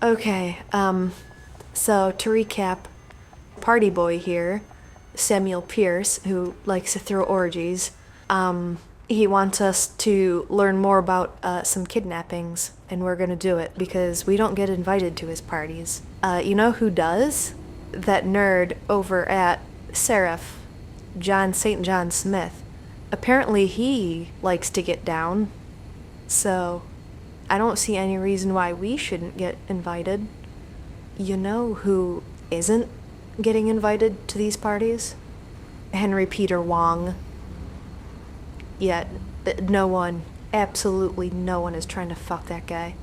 Okay, so to recap, party boy here, Samuel Pierce, who likes to throw orgies, he wants us to learn more about some kidnappings, and we're gonna do it because we don't get invited to his parties. You know who does? That nerd over at Seraph, John St. John Smith. Apparently he likes to get down, so I don't see any reason why we shouldn't get invited. You know who isn't getting invited to these parties? Henry Peter Wong. Yet, no one, absolutely no one is trying to fuck that guy.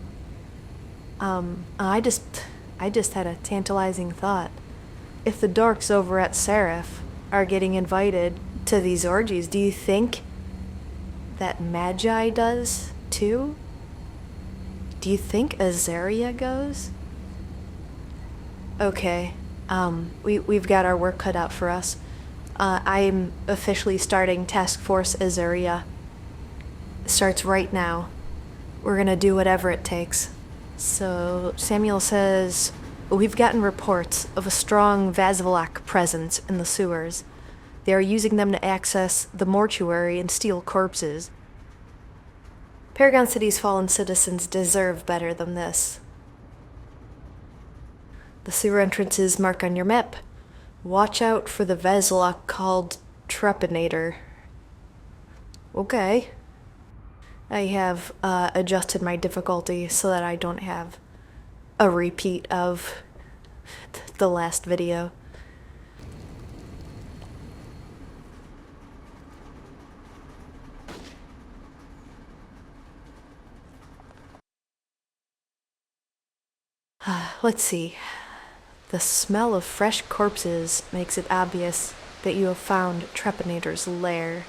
I just had a tantalizing thought. If the dorks over at Seraph are getting invited to these orgies, do you think that Magi does too? Do you think Azuria goes? Okay, we've got our work cut out for us. I'm officially starting Taskforce Azuria. Starts right now. We're gonna do whatever it takes. So, Samuel says, we've gotten reports of a strong Vasilak presence in the sewers. They are using them to access the mortuary and steal corpses. Paragon City's fallen citizens deserve better than this. The sewer entrances mark on your map. Watch out for the Vasilak called Trepanator. Okay. I have adjusted my difficulty so that I don't have a repeat of the last video. Let's see. The smell of fresh corpses makes it obvious that you have found Trepanator's lair.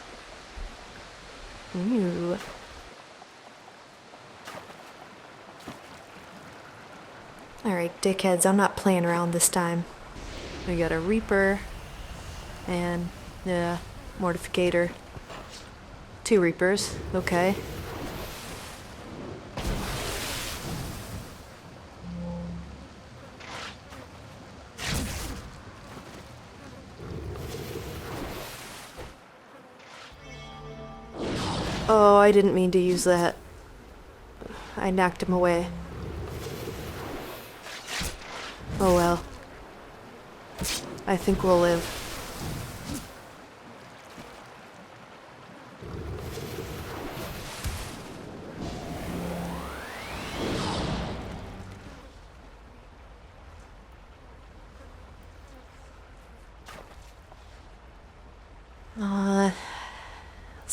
Ooh. Alright, dickheads, I'm not playing around this time. We got a Reaper and, Mortificator. 2 Reapers, okay. Oh, I didn't mean to use that. I knocked him away. Oh well. I think we'll live.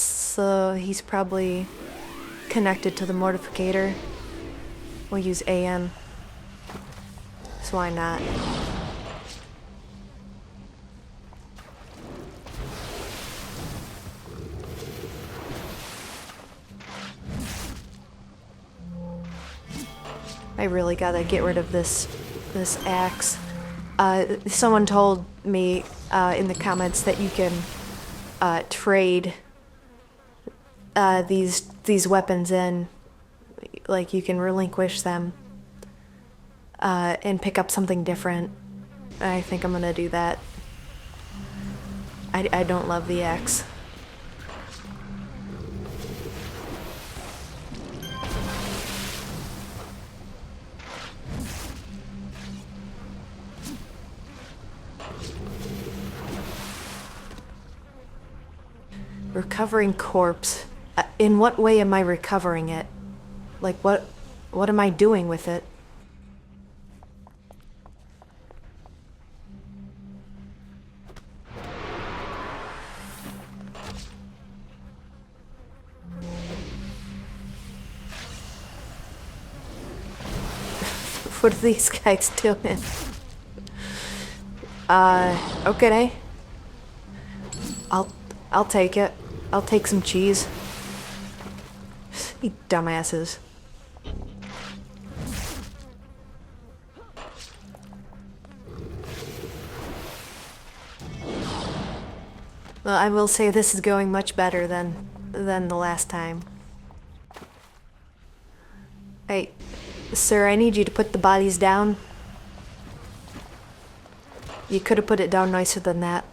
So he's probably connected to the Mortificator. We'll use AM. So why not? I really gotta get rid of this axe. Someone told me in the comments that you can trade these weapons in, like you can relinquish them and pick up something different. I think I'm gonna do that. I don't love the axe. Recovering corpse. In what way am I recovering it? Like what am I doing with it? What are these guys doing? Okay. I'll take it. I'll take some cheese. You dumbasses. Well, I will say this is going much better than the last time. Hey, Sir, I need you to put the bodies down. You could have put it down nicer than that.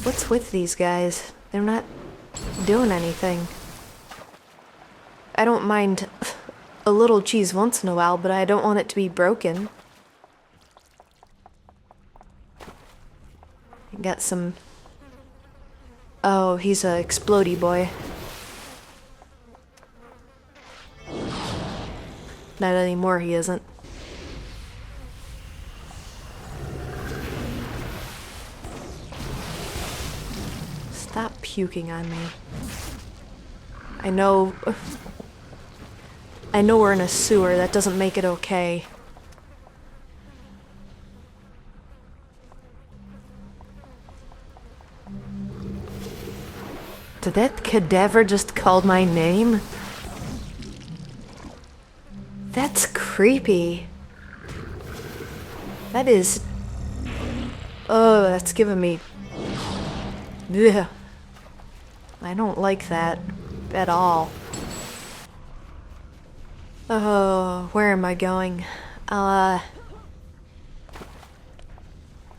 What's with these guys? They're not doing anything. I don't mind a little cheese once in a while, but I don't want it to be broken. Got some... Oh, he's a explodey boy. Not anymore, he isn't. Stop puking on me. I know we're in a sewer. That doesn't make it okay. Did that cadaver just call my name? That's creepy. That is... Oh, that's giving me... Ugh. I don't like that at all. Oh, where am I going?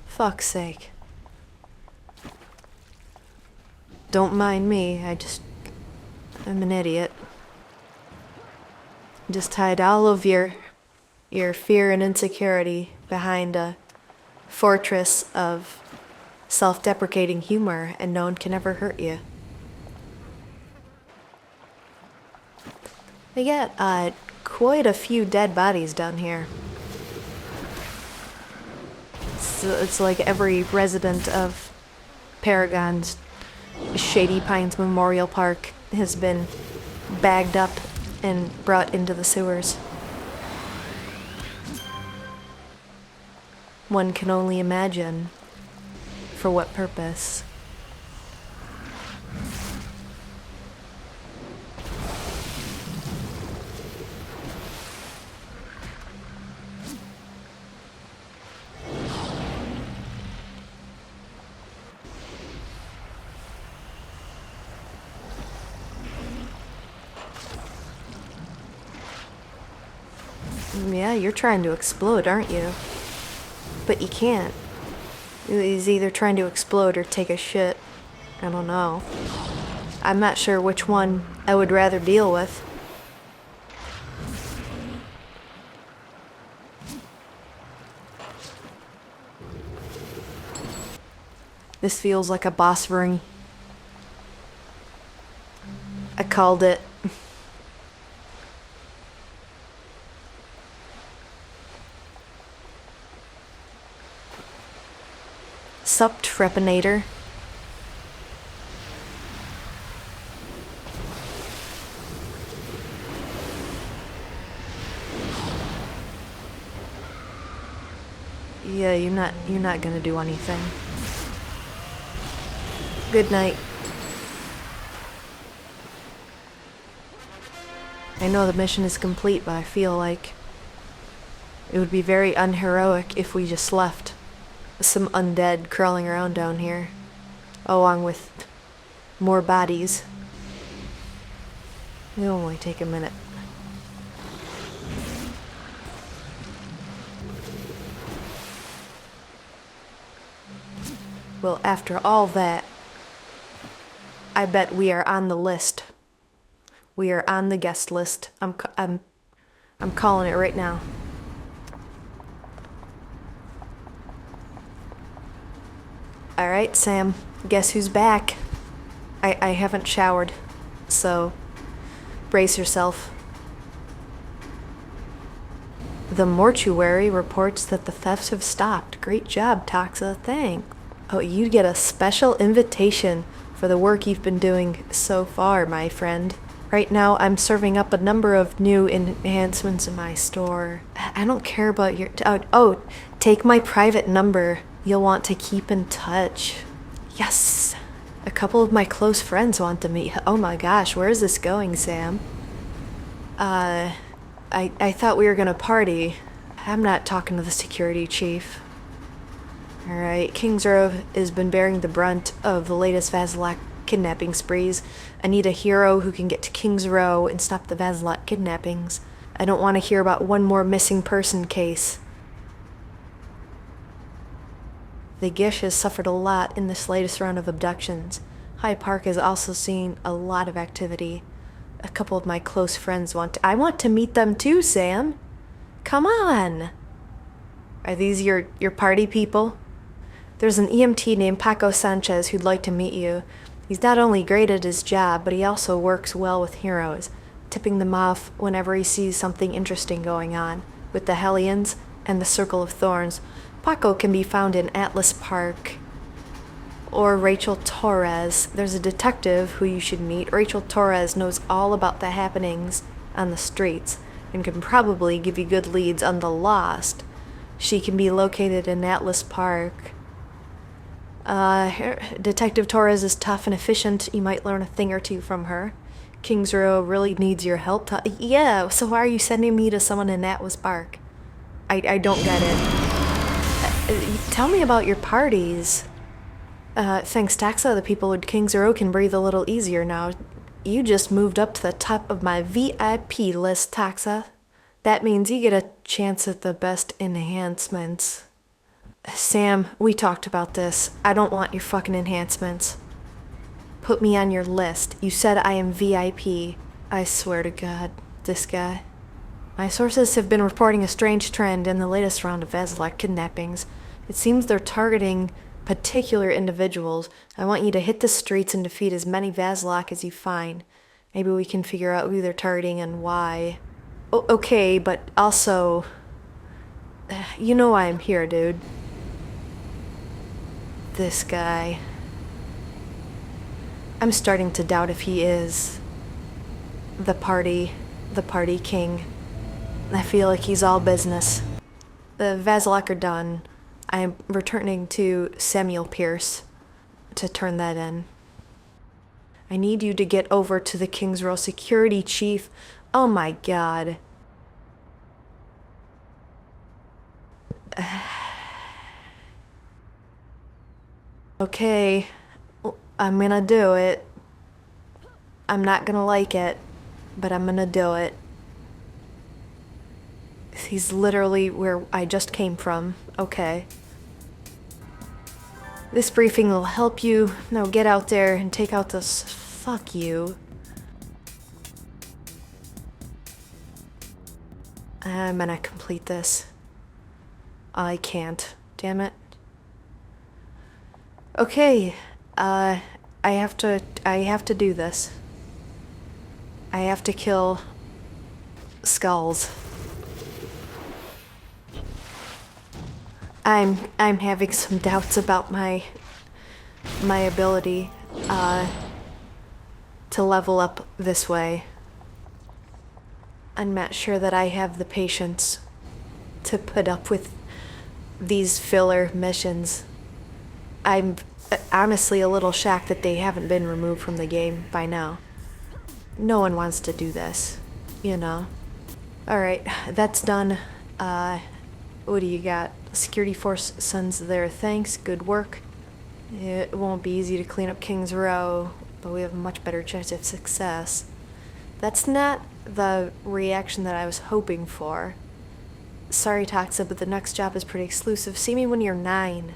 Fuck's sake. Don't mind me, I'm an idiot. Just hide all of your fear and insecurity behind a fortress of self-deprecating humor, and no one can ever hurt you. They got quite a few dead bodies down here. It's like every resident of Paragon's Shady Pines Memorial Park has been bagged up and brought into the sewers. One can only imagine for what purpose. Yeah, you're trying to explode, aren't you? But you can't. He's either trying to explode or take a shit. I don't know. I'm not sure which one I would rather deal with. This feels like a boss ring. I called it. Sup, Trepanator. Yeah, you're not gonna do anything. Good night. I know the mission is complete, but I feel like it would be very unheroic if we just left some undead crawling around down here, along with more bodies. It'll only take a minute. Well, after all that, I bet we are on the list. We are on the guest list. I'm calling it right now. All right, Sam. Guess who's back? I haven't showered, so brace yourself. The mortuary reports that the thefts have stopped. Great job, Toxa. Thanks. Oh, you get a special invitation for the work you've been doing so far, my friend. Right now, I'm serving up a number of new enhancements in my store. I don't care about your... Oh, take my private number. You'll want to keep in touch. Yes. A couple of my close friends want to meet. Oh my gosh, where is this going, Sam? I thought we were gonna party. I'm not talking to the security chief. Alright, King's Row has been bearing the brunt of the latest Vasilak kidnapping sprees. I need a hero who can get to King's Row and stop the Vasilak kidnappings. I don't want to hear about one more missing person case. The Gish has suffered a lot in this latest round of abductions. High Park has also seen a lot of activity. A couple of my close friends I want to meet them too, Sam. Come on. Are these your party people? There's an EMT named Paco Sanchez who'd like to meet you. He's not only great at his job, but he also works well with heroes, tipping them off whenever he sees something interesting going on. With the Hellions and the Circle of Thorns, Paco can be found in Atlas Park. Or Rachel Torres. There's a detective who you should meet. Rachel Torres knows all about the happenings on the streets and can probably give you good leads on the lost. She can be located in Atlas Park. Detective Torres is tough and efficient. You might learn a thing or two from her. King's Row really needs your help. Yeah, so why are you sending me to someone in Atlas Park? I don't get it. Tell me about your parties. Thanks, Taxa, the people at King's Row can breathe a little easier now. You just moved up to the top of my VIP list, Taxa. That means you get a chance at the best enhancements. Sam, we talked about this. I don't want your fucking enhancements. Put me on your list. You said I am VIP. I swear to God, this guy. My sources have been reporting a strange trend in the latest round of Vasilak kidnappings. It seems they're targeting particular individuals. I want you to hit the streets and defeat as many Vasilak as you find. Maybe we can figure out who they're targeting and why. Okay, but also... You know why I'm here, dude. This guy. I'm starting to doubt if he is the party king. I feel like he's all business. The Vasilak are done. I am returning to Samuel Pierce to turn that in. I need you to get over to the King's Row security chief. Oh my God. Okay, I'm gonna do it. I'm not gonna like it, but I'm gonna do it. He's literally where I just came from. Okay. This briefing will help you. Now get out there and take out this. Fuck you. I'm gonna complete this. I can't. Damn it. Okay. I have to do this. I have to kill skulls. I'm having some doubts about my ability to level up this way. I'm not sure that I have the patience to put up with these filler missions. I'm honestly a little shocked that they haven't been removed from the game by now. No one wants to do this, you know. Alright, that's done. What do you got? Security force sends their thanks, good work. It won't be easy to clean up King's Row, but we have a much better chance of success. That's not the reaction that I was hoping for. Sorry, Taxa, but the next job is pretty exclusive. See me when you're 9.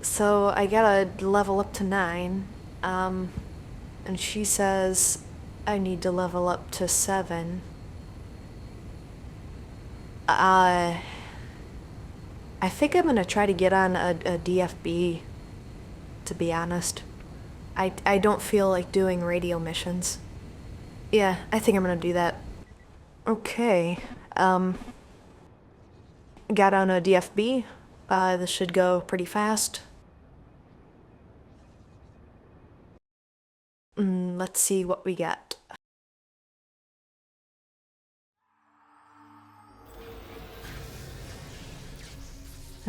So I gotta level up to 9. And she says I need to level up to 7. I think I'm gonna try to get on a DFB, to be honest. I don't feel like doing radio missions. Yeah, I think I'm gonna do that. Okay, got on a DFB. This should go pretty fast. Let's see what we got.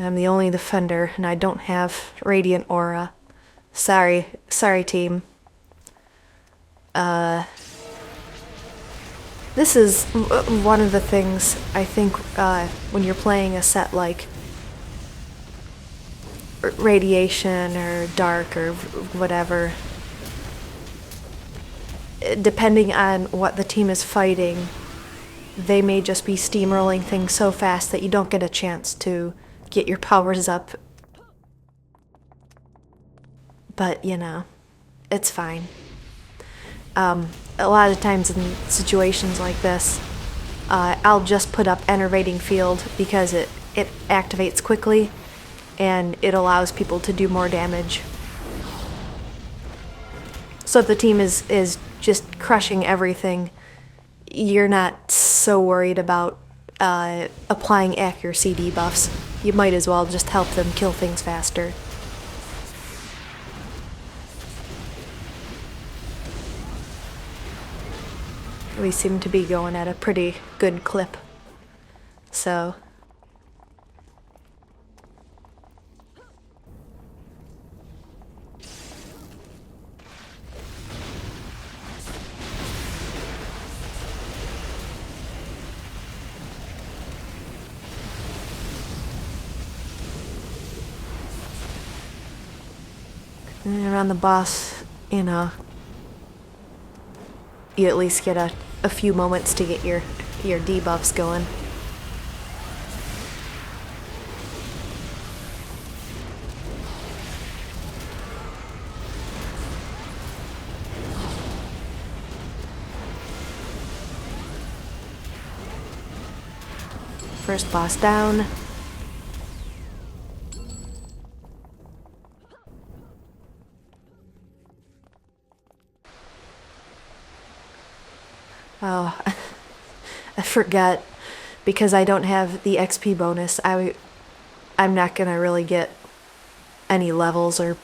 I'm the only defender, and I don't have Radiant Aura. Sorry, team. This is one of the things I think when you're playing a set like Radiation or Dark or whatever, depending on what the team is fighting, they may just be steamrolling things so fast that you don't get a chance to get your powers up. But, you know, it's fine. A lot of times in situations like this, I'll just put up Enervating Field because it activates quickly and it allows people to do more damage. So if the team is just crushing everything, you're not so worried about applying accuracy debuffs. You might as well just help them kill things faster. We seem to be going at a pretty good clip. So and around the boss, you know, you at least get a few moments to get your debuffs going. First boss down. Oh, I forgot, because I don't have the XP bonus, I'm not gonna really get any levels, or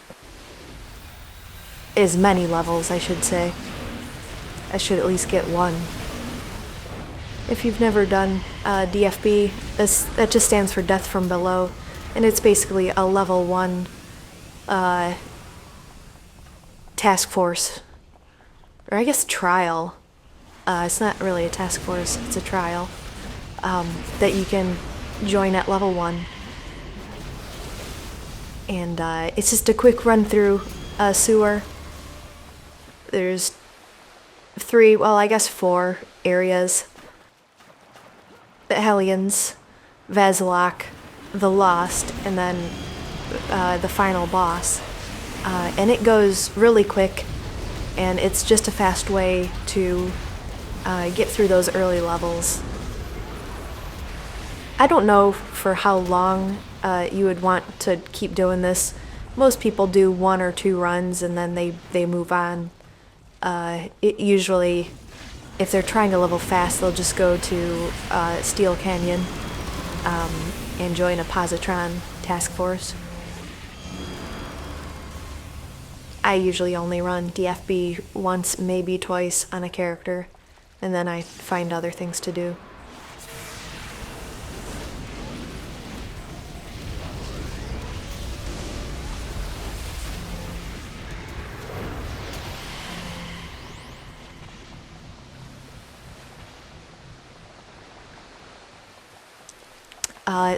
as many levels, I should say. I should at least get one. If you've never done DFB, that just stands for Death from Below, and it's basically a level 1 task force, or I guess trial. It's not really a task force, it's a trial that you can join at level 1. And it's just a quick run through a sewer. There's 4 areas. The Hellions, Vazalok, the Lost, and then the final boss. And it goes really quick, and it's just a fast way to get through those early levels. I don't know for how long you would want to keep doing this. Most people do 1 or 2 runs and then they move on. Usually, if they're trying to level fast, they'll just go to Steel Canyon and join a Positron task force. I usually only run DFB once, maybe twice on a character, and then I find other things to do.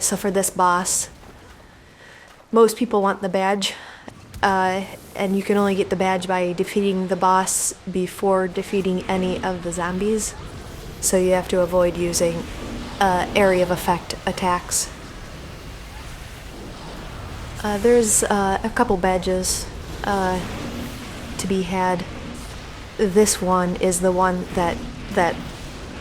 So for this boss, most people want the badge, and you can only get the badge by defeating the boss before defeating any of the zombies. So you have to avoid using area of effect attacks. There's a couple badges to be had. This one is the one that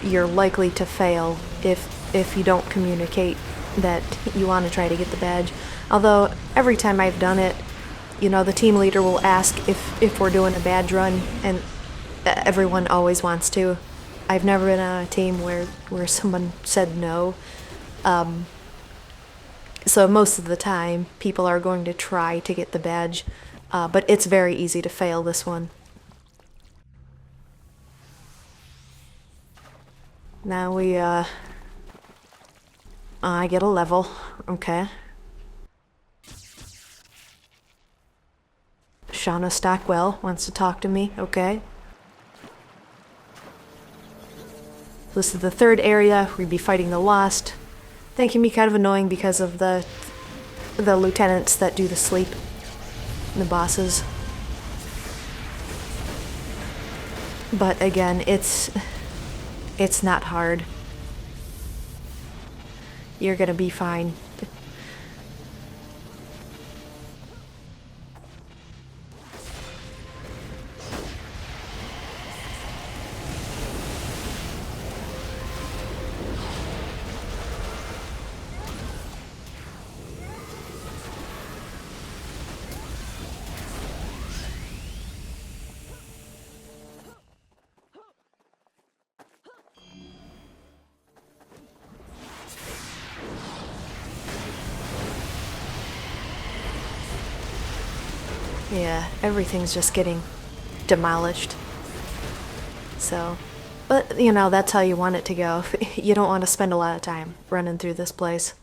you're likely to fail if you don't communicate that you want to try to get the badge. Although every time I've done it, you know, the team leader will ask if we're doing a badge run, and everyone always wants to. I've never been on a team where someone said no. So most of the time, people are going to try to get the badge, but it's very easy to fail this one. Now I get a level, okay. Shauna Stockwell wants to talk to me, okay? This is the third area. We'd be fighting the Lost. That can be kind of annoying because of the lieutenants that do the sleep. And the bosses. But again, it's not hard. You're gonna be fine. Yeah, everything's just getting demolished. So, but you know, that's how you want it to go. You don't want to spend a lot of time running through this place.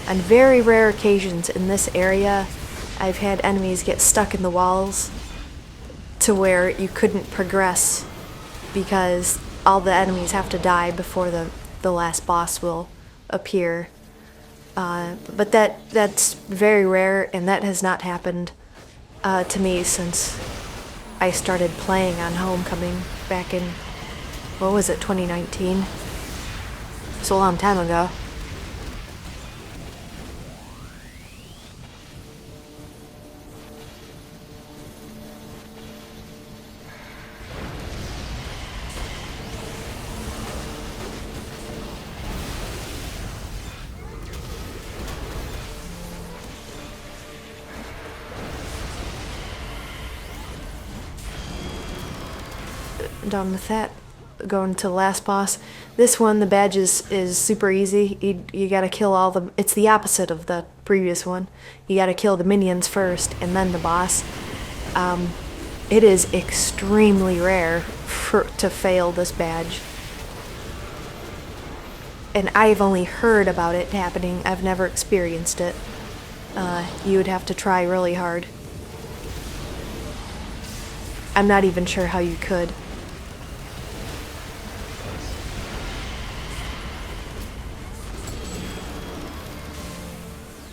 On very rare occasions in this area, I've had enemies get stuck in the walls to where you couldn't progress because all the enemies have to die before the last boss will appear. But that's very rare, and that has not happened to me since I started playing on Homecoming back in, what was it, 2019? It's a long time ago. Done with that. Going to the last boss. This one, the badge is super easy. You gotta kill all the... It's the opposite of the previous one. You gotta kill the minions first, and then the boss. It is extremely rare to fail this badge. And I've only heard about it happening. I've never experienced it. You would have to try really hard. I'm not even sure how you could.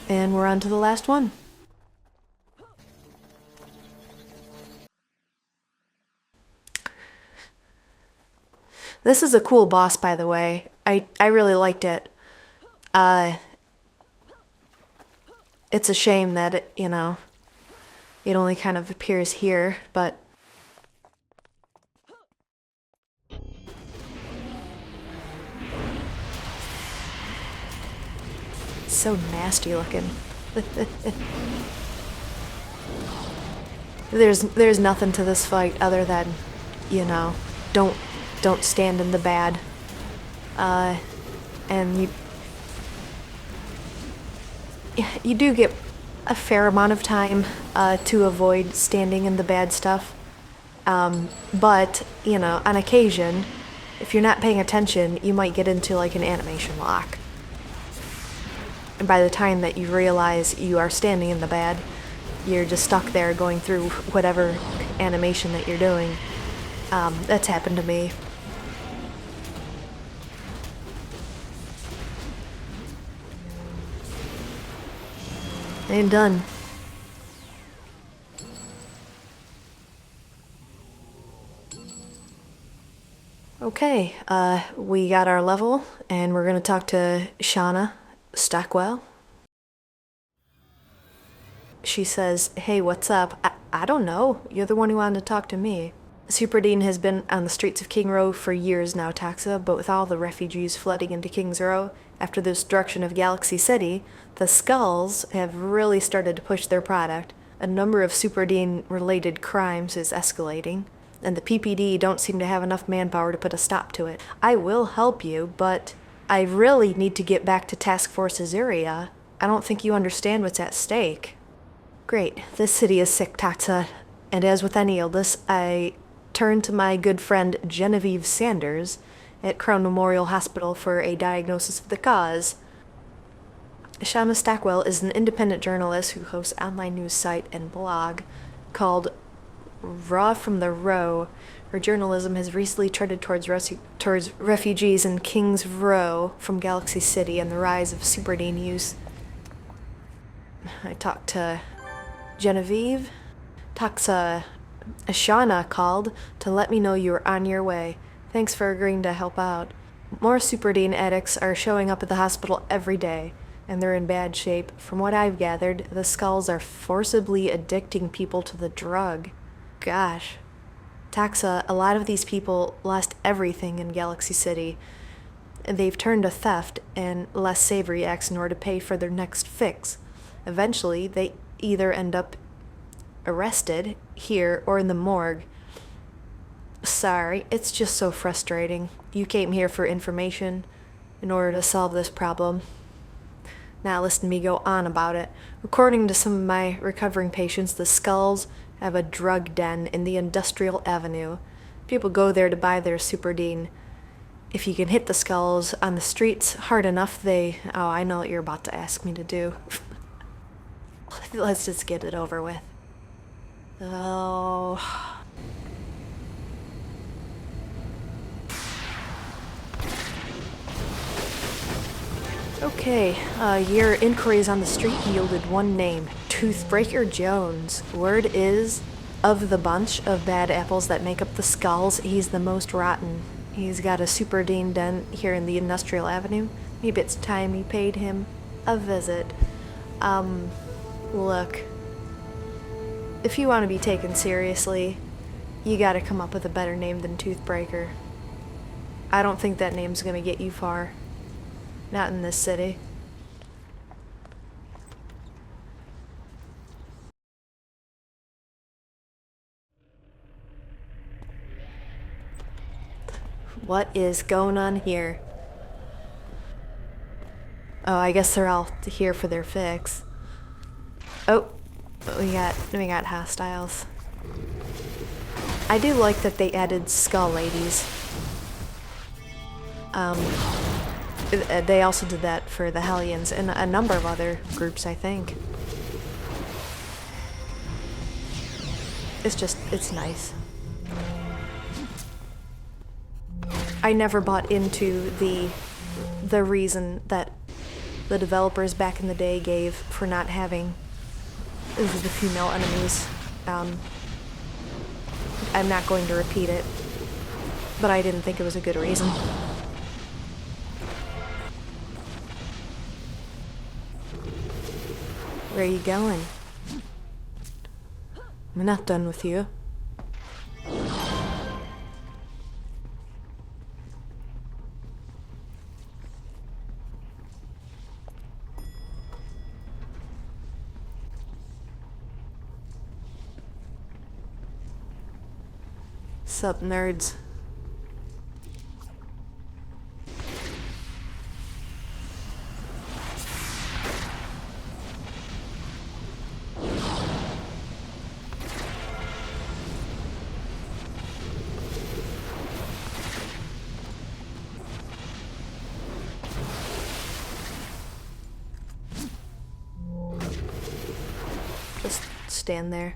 And we're on to the last one. This is a cool boss, by the way. I really liked it. It's a shame that it, you know, it only kind of appears here, but so nasty looking. There's nothing to this fight other than, you know, don't stand in the bad. And you do get a fair amount of time to avoid standing in the bad stuff. But, you know, on occasion, if you're not paying attention, you might get into like an animation lock. And by the time that you realize you are standing in the bad, you're just stuck there going through whatever animation that you're doing. That's happened to me. And done. Okay, we got our level, and we're gonna talk to Shauna Stockwell. She says, "Hey, what's up? I don't know. You're the one who wanted to talk to me." Super Dean has been on the streets of King Row for years now, Taxa, but with all the refugees flooding into King's Row after the destruction of Galaxy City, the Skulls have really started to push their product. A number of Super Dean-related crimes is escalating, and the PPD don't seem to have enough manpower to put a stop to it. I will help you, but I really need to get back to Taskforce Azuria. I don't think you understand what's at stake. Great. This city is sick, Taxa, and as with any illness, I turn to my good friend Genevieve Sanders at Crown Memorial Hospital for a diagnosis of the cause. Shama Stackwell is an independent journalist who hosts an online news site and blog called Raw from the Row. Her journalism has recently trended towards refugees in Kings Row from Galaxy City and the rise of Superdine use. I talked to Genevieve. Ashana called to let me know you were on your way. Thanks for agreeing to help out. More Superdine addicts are showing up at the hospital every day, and they're in bad shape. From what I've gathered, the skulls are forcibly addicting people to the drug. Gosh. Taxa, a lot of these people lost everything in Galaxy City. They've turned to theft and less savory acts in order to pay for their next fix. Eventually, they either end up arrested here or in the morgue. Sorry, it's just so frustrating. You came here for information in order to solve this problem. Now listen to me go on about it. According to some of my recovering patients, the skulls have a drug den in the Industrial Avenue. People go there to buy their Superdine. If you can hit the skulls on the streets hard enough, Oh, I know what you're about to ask me to do. Let's just get it over with. Oh... Okay, your inquiries on the street yielded one name, Toothbreaker Jones. Word is, of the bunch of bad apples that make up the skulls, he's the most rotten. He's got a Superdine den here in the Industrial Avenue. Maybe it's time you paid him a visit. Look, if you want to be taken seriously, you gotta come up with a better name than Toothbreaker. I don't think that name's gonna get you far. Not in this city. What is going on here? Oh, I guess they're all here for their fix. Oh, we got hostiles. I do like that they added skull ladies. They also did that for the Hellions and a number of other groups, I think. It's nice. I never bought into the reason that the developers back in the day gave for not having the female enemies. I'm not going to repeat it, but I didn't think it was a good reason. Where are you going? I'm not done with you. Sup, nerds? Just stand there.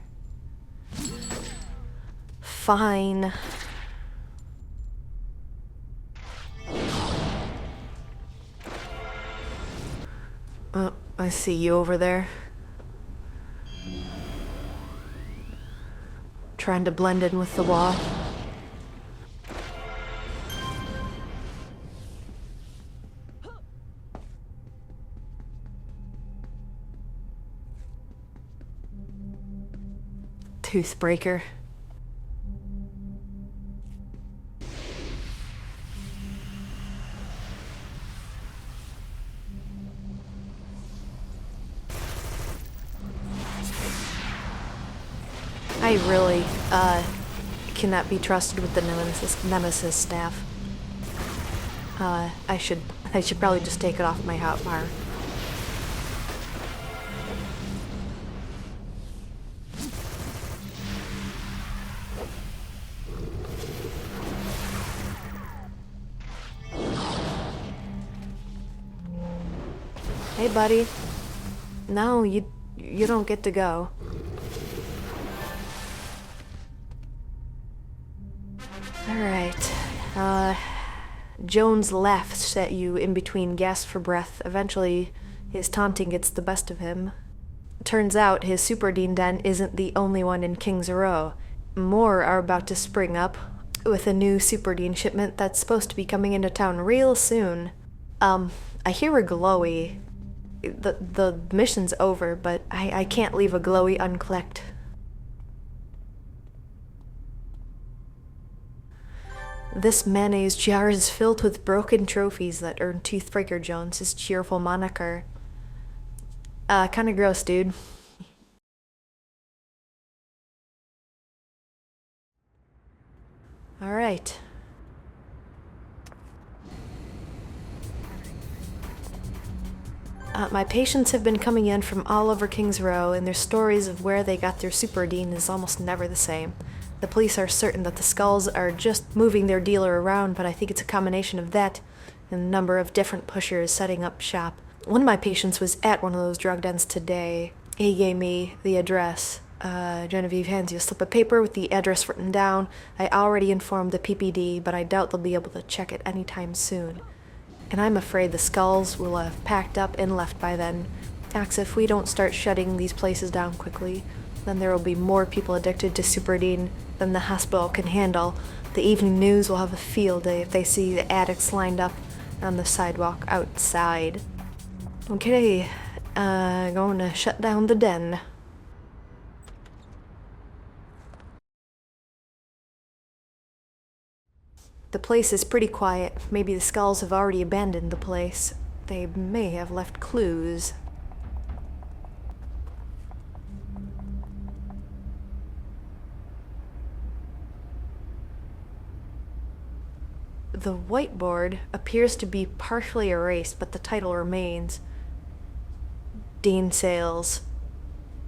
Fine. Oh, I see you over there. Trying to blend in with the wall. Toothbreaker. I really cannot be trusted with the Nemesis staff. I should probably just take it off my hotbar. Hey, buddy. No, you don't get to go. Alright. Jones laughs at you in between gasps for breath. Eventually, his taunting gets the best of him. Turns out his Super Dean den isn't the only one in King's Row. More are about to spring up, with a new Super Dean shipment that's supposed to be coming into town real soon. I hear a glowy. The mission's over, but I can't leave a glowy uncollected. This mayonnaise jar is filled with broken trophies that earned Toothbreaker Jones his cheerful moniker. Kinda gross, dude. Alright. My patients have been coming in from all over King's Row, and their stories of where they got their Super Dean is almost never the same. The police are certain that the Skulls are just moving their dealer around, but I think it's a combination of that and a number of different pushers setting up shop. One of my patients was at one of those drug dens today. He gave me the address. Genevieve hands you a slip of paper with the address written down. I already informed the PPD, but I doubt they'll be able to check it anytime soon. And I'm afraid the Skulls will have packed up and left by then. Ax, if we don't start shutting these places down quickly, then there will be more people addicted to Super Dean than the hospital can handle. The evening news will have a field day if they see the addicts lined up on the sidewalk outside. Okay, going to shut down the den. The place is pretty quiet. Maybe the Skulls have already abandoned the place. They may have left clues. The whiteboard appears to be partially erased, but the title remains. Dean Sales.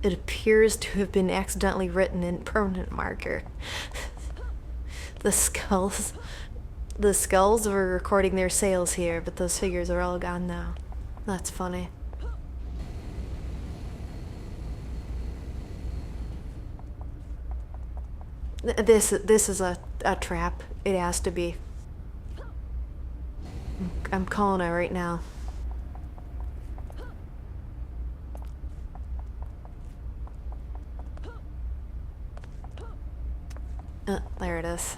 It appears to have been accidentally written in permanent marker. The Skulls were recording their sales here, but those figures are all gone now. That's funny. This is a trap. It has to be. I'm calling it right now. There it is.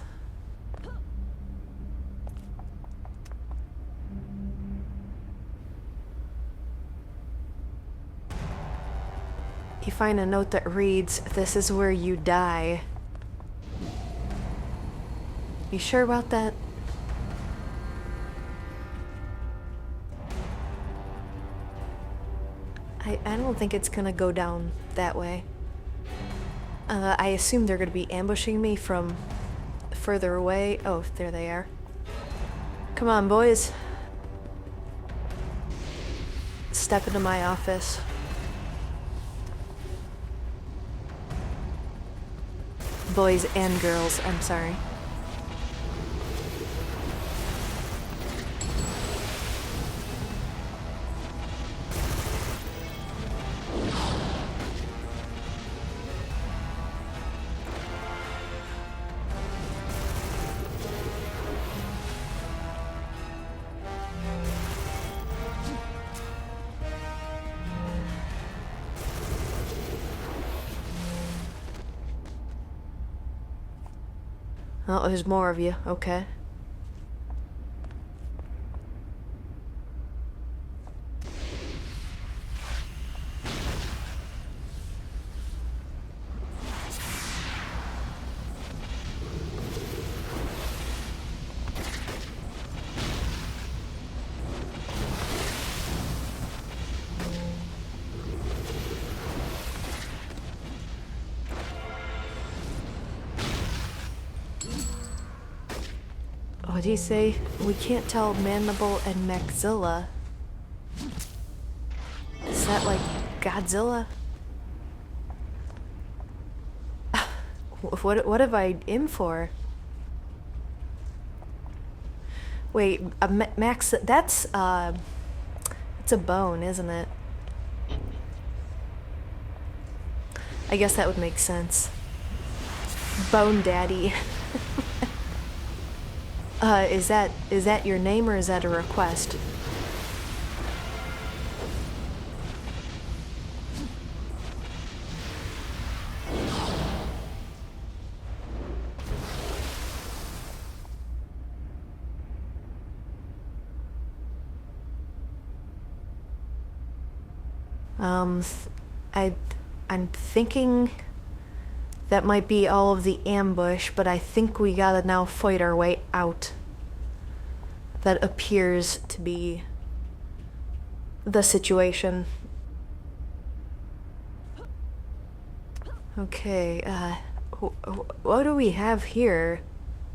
You find a note that reads, "This is where you die." You sure about that? I don't think it's gonna go down that way. I assume they're gonna be ambushing me from further away. Oh, there they are. Come on, boys. Step into my office. Boys and girls, I'm sorry. Oh, there's more of you. Okay. What do you say? We can't tell Mandible and Maxilla. Is that like Godzilla? What have I in for? Wait, Max, that's It's a bone, isn't it? I guess that would make sense. Bone Daddy. Is that your name or is that a request? Um, I, I'm thinking that might be all of the ambush, but I think we gotta now fight our way out. That appears to be the situation. Okay, what do we have here?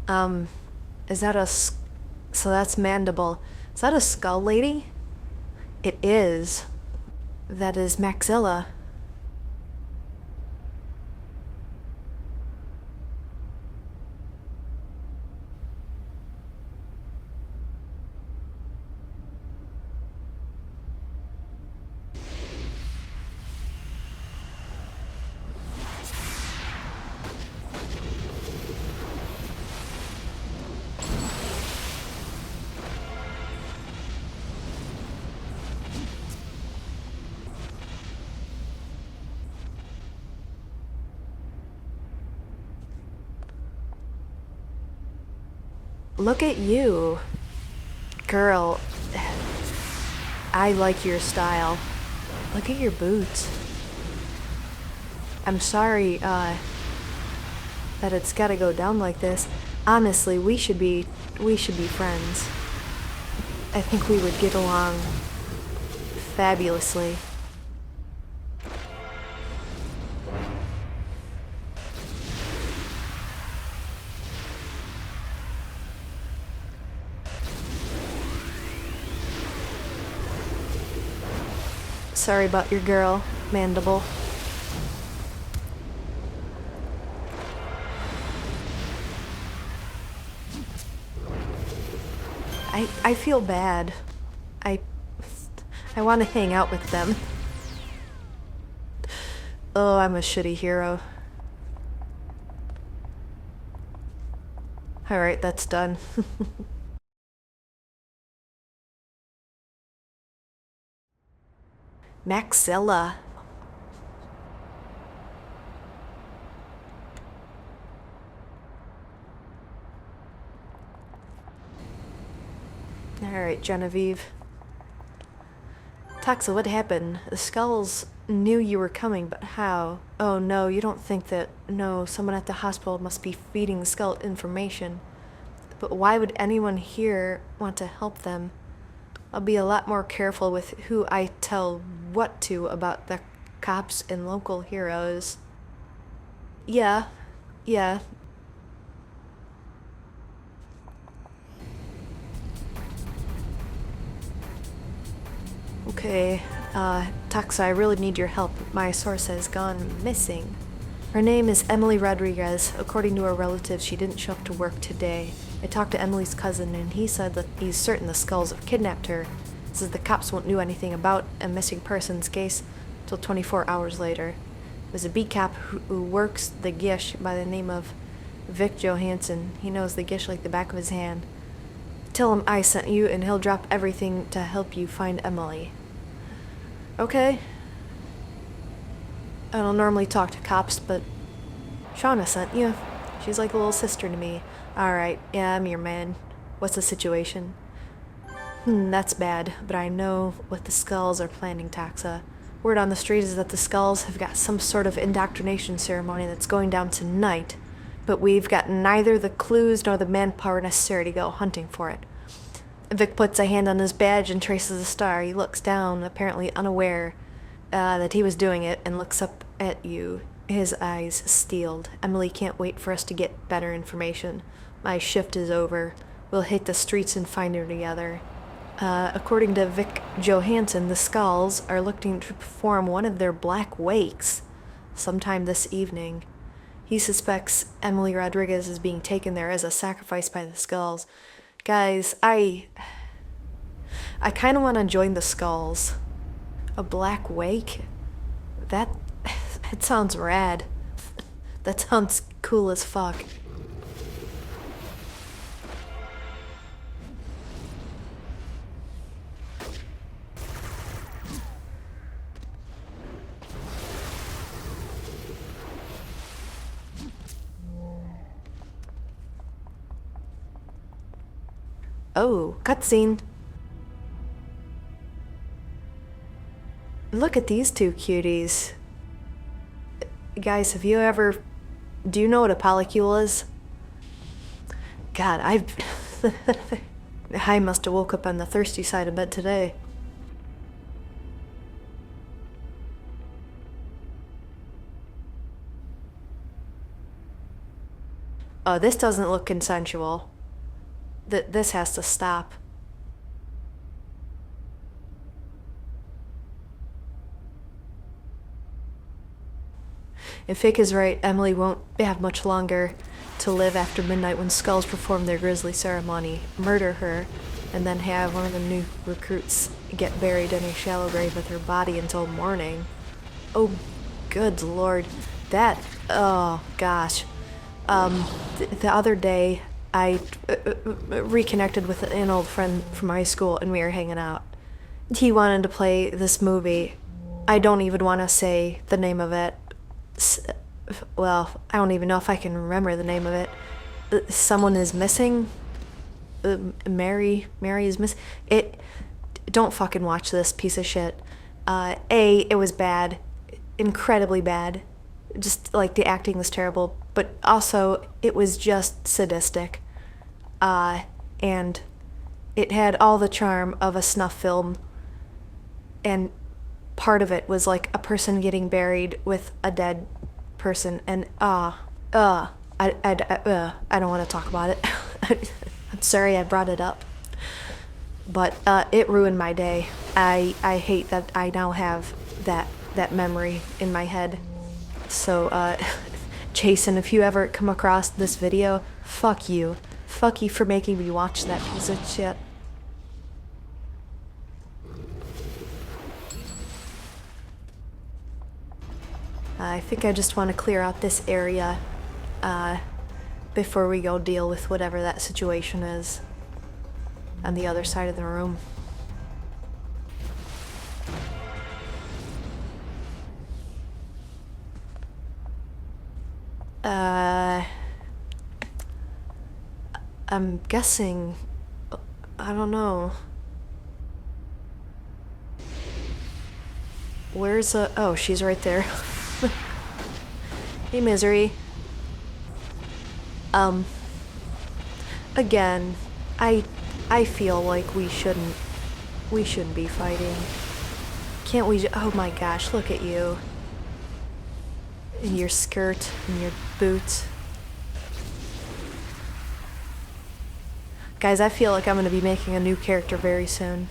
Is that so that's Mandible. Is that a skull lady? It is. That is Maxilla. Look at you. Girl, I like your style. Look at your boots. I'm sorry, that it's gotta go down like this. Honestly, we should be friends. I think we would get along fabulously. Sorry about your girl, Mandible. I feel bad. I want to hang out with them. Oh, I'm a shitty hero. Alright, that's done. Maxilla. Alright, Genevieve. Taxa, what happened? The skulls knew you were coming, but how? Oh no, you don't think that... No, someone at the hospital must be feeding the skull information. But why would anyone here want to help them? I'll be a lot more careful with who I tell what to about the cops and local heroes. Yeah. Okay, Taxa, I really need your help. My source has gone missing. Her name is Emily Rodriguez. According to her relatives, she didn't show up to work today. I talked to Emily's cousin, and he said that he's certain the Skulls have kidnapped her. Says the cops won't know anything about a missing persons case till 24 hours later. There's a beat cop who works the Gish by the name of Vic Johansson. He knows the Gish like the back of his hand. Tell him I sent you, and he'll drop everything to help you find Emily. Okay. I don't normally talk to cops, but Shauna sent you. She's like a little sister to me. Alright, yeah, I'm your man. What's the situation? That's bad, but I know what the Skulls are planning, Taxa. Word on the street is that the Skulls have got some sort of indoctrination ceremony that's going down tonight, but we've got neither the clues nor the manpower necessary to go hunting for it. Vic puts a hand on his badge and traces a star. He looks down, apparently unaware that he was doing it, and looks up at you, his eyes steeled. Emily can't wait for us to get better information. My shift is over. We'll hit the streets and find her together. According to Vic Johansson, the Skulls are looking to perform one of their black wakes sometime this evening. He suspects Emily Rodriguez is being taken there as a sacrifice by the Skulls. Guys, I kind of want to join the Skulls. A Black Wake? That sounds rad. That sounds cool as fuck. Oh, cutscene. Look at these two cuties. Guys, have you ever... Do you know what a polycule is? God, I must have woke up on the thirsty side of bed today. Oh, this doesn't look consensual. This has to stop. If Fick is right, Emily won't have much longer to live after midnight when Skulls perform their grisly ceremony, murder her, and then have one of the new recruits get buried in a shallow grave with her body until morning. Oh, good lord. That... Oh, gosh. The other day, I reconnected with an old friend from high school, and we were hanging out. He wanted to play this movie. I don't even want to say the name of it. Well, I don't even know if I can remember the name of it. Someone is missing. Mary is missing. Don't fucking watch this piece of shit. It was bad. Incredibly bad. Just, like, the acting was terrible. But also, it was just sadistic. And it had all the charm of a snuff film. And part of it was, like, a person getting buried with a dead person. And, I don't want to talk about it. I'm sorry I brought it up. But, it ruined my day. I hate that I now have that memory in my head. So, Jason, if you ever come across this video, fuck you. Fuck you for making me watch that piece of shit. I think I just want to clear out this area, before we go deal with whatever that situation is on the other side of the room. I'm guessing... I don't know. Where's oh, she's right there. Hey, Misery. Again, I feel like we shouldn't be fighting. Can't we oh my gosh, look at you. In your skirt, and your boots. Guys, I feel like I'm gonna be making a new character very soon.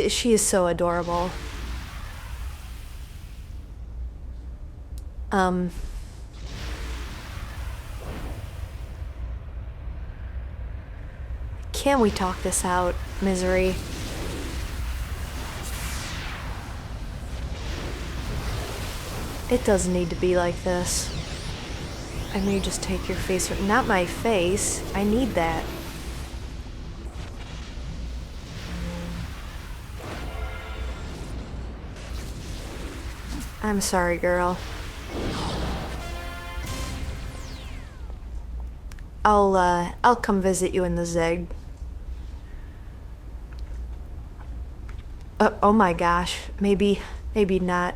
She is so adorable. Can we talk this out, Misery? It doesn't need to be like this. I may just take your face, not my face. I need that. I'm sorry, girl. I'll come visit you in the Zig. Oh my gosh, maybe not.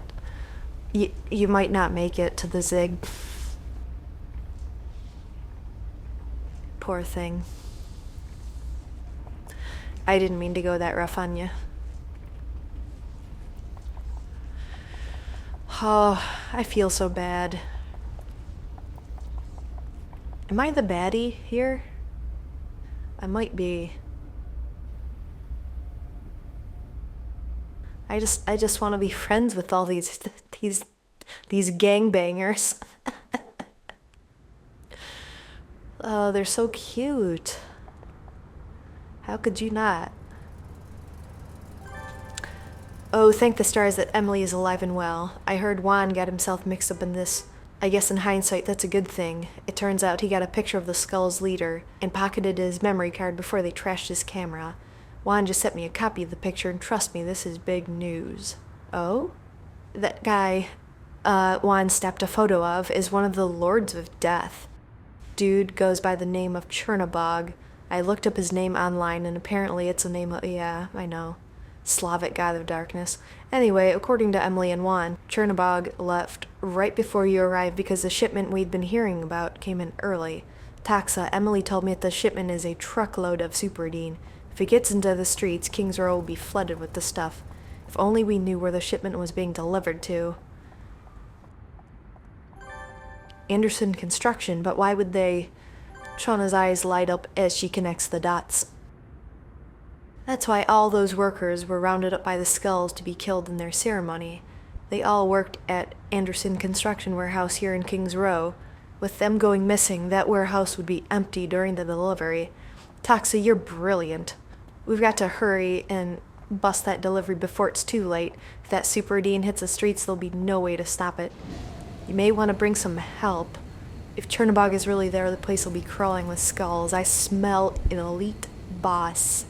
You might not make it to the Zig. Poor thing. I didn't mean to go that rough on you. Oh, I feel so bad. Am I the baddie here? I might be. I just want to be friends with all these gangbangers. Oh, they're so cute. How could you not? Oh, thank the stars that Emily is alive and well. I heard Juan got himself mixed up in this. I guess in hindsight, that's a good thing. It turns out he got a picture of the Skull's leader and pocketed his memory card before they trashed his camera. Juan just sent me a copy of the picture, and trust me, this is big news. Oh? That guy, Juan snapped a photo of, is one of the Lords of Death. Dude goes by the name of Chernobog. I looked up his name online, and apparently it's a name of, yeah, I know. Slavic god of darkness. Anyway, according to Emily and Juan, Chernobog left right before you arrived because the shipment we'd been hearing about came in early. Taxa, Emily told me that the shipment is a truckload of Superdine. If it gets into the streets, King's Row will be flooded with the stuff. If only we knew where the shipment was being delivered to. Anderson Construction, but why would they? Shauna's eyes light up as she connects the dots. That's why all those workers were rounded up by the Skulls to be killed in their ceremony. They all worked at Anderson Construction Warehouse here in Kings Row. With them going missing, that warehouse would be empty during the delivery. Taxa, you're brilliant. We've got to hurry and bust that delivery before it's too late. If that Superdine hits the streets, there'll be no way to stop it. You may want to bring some help. If Chernobog is really there, the place will be crawling with skulls. I smell an elite boss.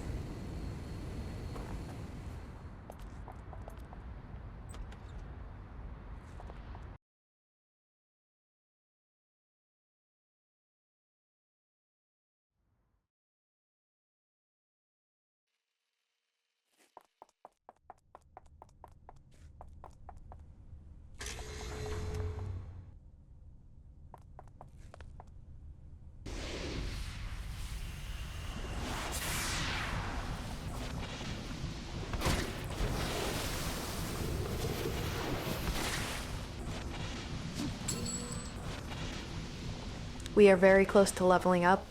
We are very close to leveling up.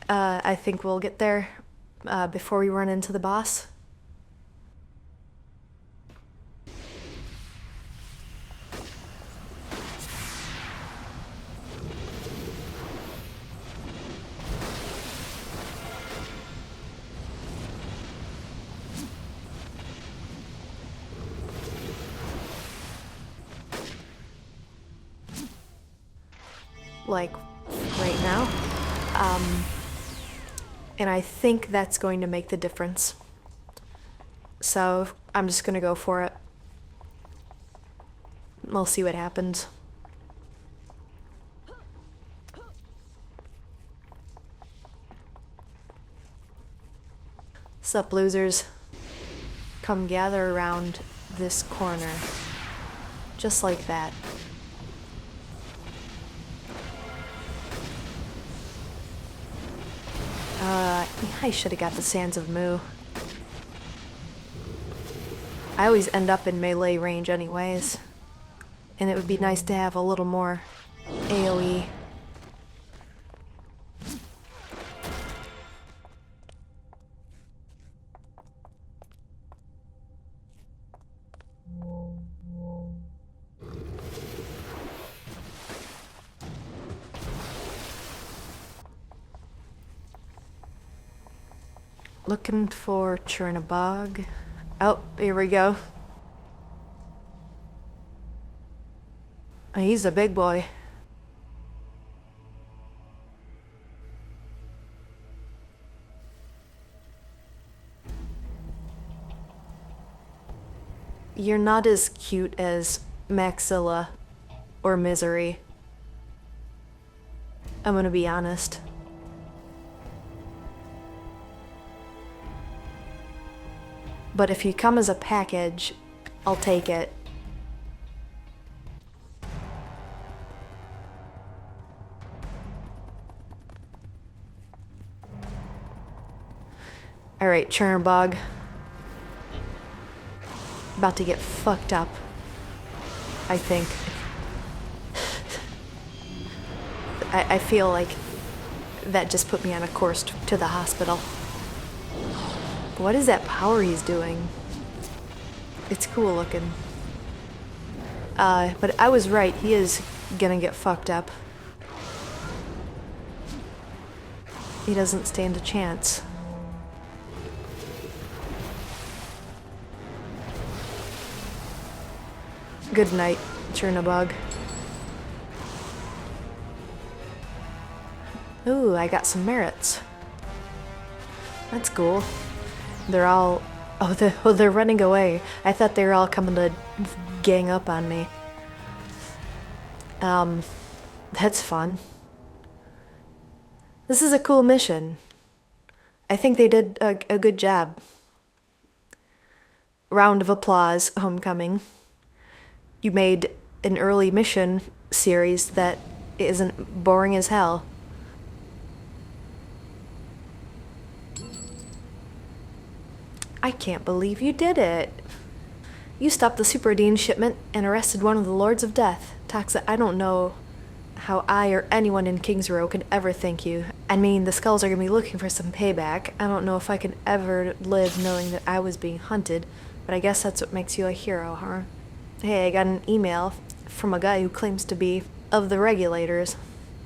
I think we'll get there before we run into the boss. Like, right now. And I think that's going to make the difference. So, I'm just gonna go for it. We'll see what happens. Sup, losers? Come gather around this corner. Just like that. I should have got the Sands of Mu. I always end up in melee range anyways. And it would be nice to have a little more AoE. Looking for Chernobog. Oh, here we go. He's a big boy. You're not as cute as Maxilla or Misery. I'm gonna be honest. But if you come as a package, I'll take it. Alright, Chernobog. About to get fucked up. I think. I feel like that just put me on a course to the hospital. What is that power he's doing? It's cool looking. But I was right, he is gonna get fucked up. He doesn't stand a chance. Good night, Chernabog. Ooh, I got some merits. That's cool. They're all... Oh, they're running away. I thought they were all coming to gang up on me. That's fun. This is a cool mission. I think they did a good job. Round of applause, Homecoming. You made an early mission series that isn't boring as hell. I can't believe you did it. You stopped the Super Dean shipment and arrested one of the Lords of Death. Taxa, I don't know how I or anyone in King's Row could ever thank you. I mean, the Skulls are gonna be looking for some payback. I don't know if I can ever live knowing that I was being hunted, but I guess that's what makes you a hero, huh? Hey, I got an email from a guy who claims to be of the Regulators,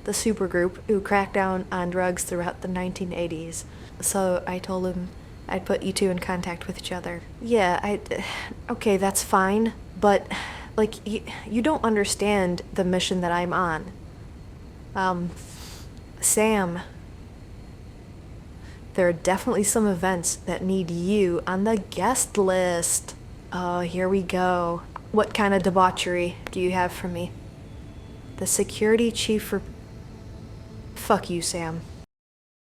the supergroup who cracked down on drugs throughout the 1980s. So I told him I'd put you two in contact with each other. Yeah, okay, that's fine, but, like, you don't understand the mission that I'm on. Sam, there are definitely some events that need you on the guest list. Oh, here we go. What kind of debauchery do you have for me? The security chief for... Fuck you, Sam.